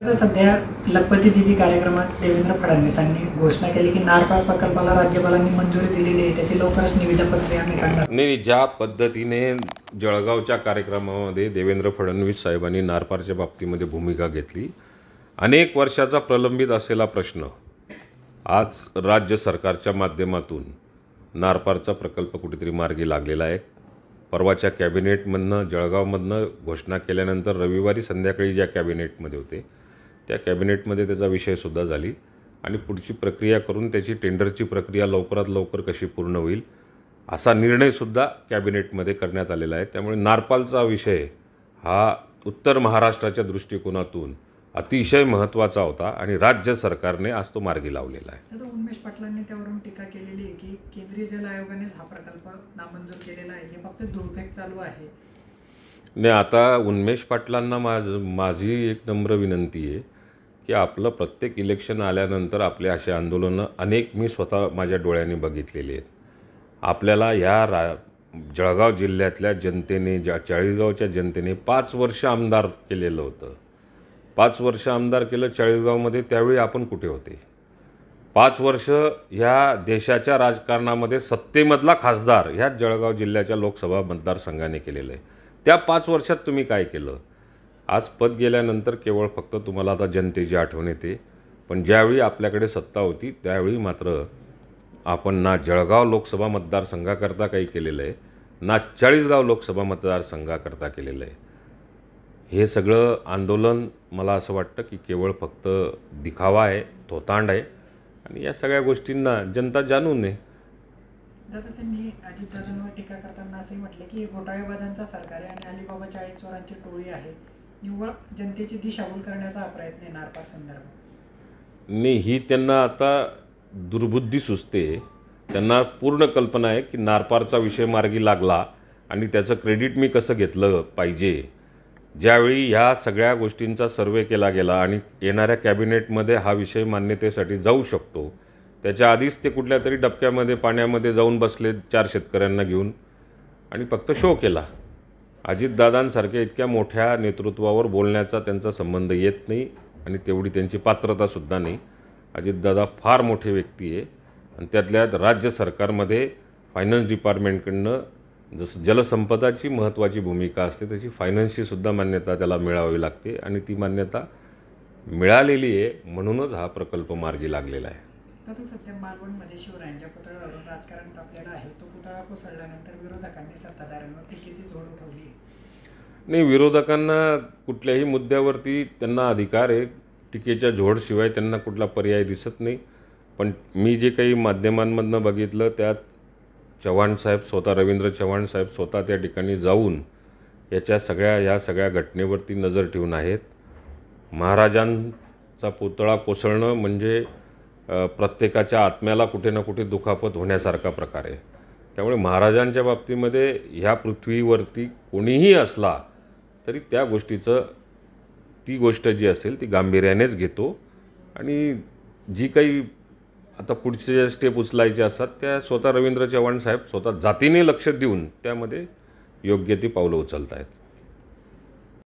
तर सध्या लखपती दीदी कार्यक्रमात देवेंद्र फडणवीसांनी घोषणा केली की नारपार प्रकल्पाला राज्यपालांनी मंजुरी दिलेली आहे, त्याची लवकरच निविदा प्रक्रिया आम्ही काढणार. नाही, ज्या पद्धतीने जळगावच्या कार्यक्रमामध्ये देवेंद्र फडणवीस साहेबांनी नारपारच्या बाबतीमध्ये भूमिका घेतली, अनेक वर्षाचा प्रलंबित असलेला प्रश्न आज राज्य सरकारच्या माध्यमातून नारपारचा प्रकल्प कुठेतरी मार्गी लागलेला आहे. परवाच्या कॅबिनेटमधनं जळगावमधनं घोषणा केल्यानंतर रविवारी संध्याकाळी ज्या कॅबिनेटमध्ये होते त्या कॅबिनेटमध्ये त्याचा विषयसुद्धा झाली आणि पुढची प्रक्रिया करून त्याची टेंडरची प्रक्रिया लवकरात लवकर कशी पूर्ण होईल असा निर्णयसुद्धा कॅबिनेटमध्ये करण्यात आलेला आहे. त्यामुळे नारपालचा विषय हा उत्तर महाराष्ट्राच्या दृष्टिकोनातून अतिशय महत्त्वाचा होता आणि राज्य सरकारने आज तो मार्गी लावलेला आहे. आता उन्मेष पाटलांनी त्यावरून टीका केलेली आहे की केंद्रीय जल आयोगानेच हा प्रकल्प नामंजूर केलेला आहे, हे फक्त दुर्फेक चालू आहे. नाही, आता उन्मेष पाटलांना माझी एक नम्र विनंती आहे की आपलं प्रत्येक इलेक्शन आल्यानंतर आपले असे आंदोलनं अनेक मी स्वतः माझ्या डोळ्यांनी बघितलेली आहेत. आपल्याला जळगाव जिल्ह्यातल्या जनतेने चाळीसगावच्या जनतेने 5 वर्ष आमदार केलेलं होतं. 5 वर्ष आमदार केलं चाळीसगावमध्ये, त्यावेळी आपण कुठे होते? 5 वर्ष ह्या देशाच्या राजकारणामध्ये सत्तेमधला खासदार ह्या जळगाव जिल्ह्याच्या लोकसभा मतदारसंघाने केलेलं आहे. त्या 5 वर्षात तुम्ही काय केलं? आज पद गेल्यानंतर केवळ फक्त तुम्हाला आता जनतेची आठवण येते, पण ज्यावेळी आपल्याकडे सत्ता होती त्यावेळी मात्र आपण ना जळगाव लोकसभा मतदारसंघाकरता काही केलेलं आहे, ना चाळीसगाव लोकसभा मतदारसंघाकरता केलेलं आहे. हे सगळं आंदोलन मला असं वाटतं की केवळ फक्त दिखावा आहे, थोतांड आहे आणि या सगळ्या गोष्टींना जनता जाणू नये. दादा, त्यांनी अजितदादांवर टीका करताना असंही म्हटलं की घोटाळेबाजांचा सरकार आहे आणि अलिबाबा 40 चोरांची टोळी आहे, निव्वळ जनतेची दिशाभूल करण्याचा हा प्रयत्न आहे नारपार संदर्भात. नाही, ही त्यांना आता दुर्बुद्धी सुचते. त्यांना पूर्ण कल्पना आहे की नारपारचा विषय मार्गी लागला आणि त्याचं क्रेडिट मी कसं घेतलं पाहिजे. ज्यावेळी ह्या सगळ्या गोष्टींचा सर्वे केला गेला आणि येणाऱ्या कॅबिनेटमध्ये हा विषय मान्यतेसाठी जाऊ शकतो, त्याच्या आधीच ते कुठल्या तरी डबक्यामध्ये पाण्यामध्ये जाऊन बसले 4 शेतकऱ्यांना घेऊन आणि फक्त शो केला. अजितदादांसारख्या इतक्या मोठ्या नेतृत्वावर बोलण्याचा त्यांचा संबंध येत नाही आणि तेवढी त्यांची पात्रतासुद्धा नाही. अजितदादा फार मोठे व्यक्ती आहे आणि त्यातल्या राज्य सरकारमध्ये फायनान्स डिपार्टमेंटकडनं जसं जलसंपदाची महत्त्वाची भूमिका असते तशी फायनान्सचीसुद्धा मान्यता त्याला मिळावी लागते आणि ती मान्यता मिळालेली आहे, म्हणूनच हा प्रकल्प मार्गी लागलेला आहे. तसं सध्या मालवणमध्ये शिवरायांच्या पुतळ्यावरून राजकारण तापलेलं आहे. तो पुतळा कोसळल्यानंतर विरोधकांनी सत्ताधाऱ्यांवर टीकेची झोड उठवली. नाही, विरोधकांना कुठल्याही मुद्द्यावरती त्यांना अधिकार आहे. टीकेच्या झोडशिवाय त्यांना कुठला पर्याय दिसत नाही. पण मी जे काही माध्यमांमधनं बघितलं त्यात चव्हाणसाहेब स्वतः, रवींद्र चव्हाणसाहेब स्वतः त्या ठिकाणी जाऊन या सगळ्या घटनेवरती नजर ठेवून आहेत. महाराजांचा पुतळा कोसळणं म्हणजे प्रत्येकाच्या आत्म्याला कुठे ना कुठे दुखापत होण्यासारखा प्रकार आहे. त्यामुळे महाराजांच्या बाबतीमध्ये ह्या पृथ्वीवरती कोणीही असला तरी त्या गोष्टीचं ती गोष्ट जी असेल ती गांभीर्यानेच घेतो आणि जी काही आता पुढचे स्टेप उचलायचे असतात त्या स्वतः रवींद्र चव्हाण साहेब स्वतः जातीने लक्ष देऊन त्यामध्ये योग्य ती पावलं उचलत आहेत.